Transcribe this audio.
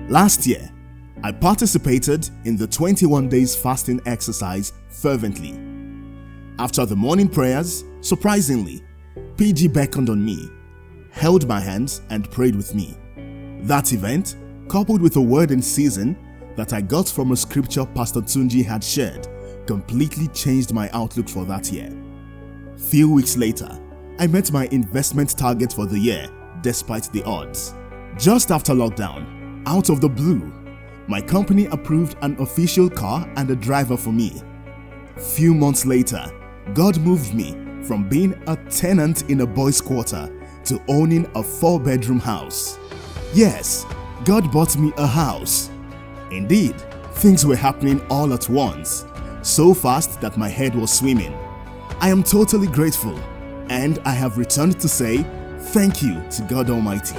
Last year, I participated in the 21 days fasting exercise fervently. After the morning prayers, surprisingly, PG beckoned on me, held my hands and prayed with me. That event, coupled with a word in season that I got from a scripture Pastor Tunji had shared, completely changed my outlook for that year. Few weeks later, I met my investment target for the year despite the odds. Just after lockdown, out of the blue, my company approved an official car and a driver for me. Few months later, God moved me from being a tenant in a boys' quarter to owning a 4-bedroom house. Yes, God bought me a house. Indeed, things were happening all at once, so fast that my head was swimming. I am totally grateful, and I have returned to say thank you to God Almighty.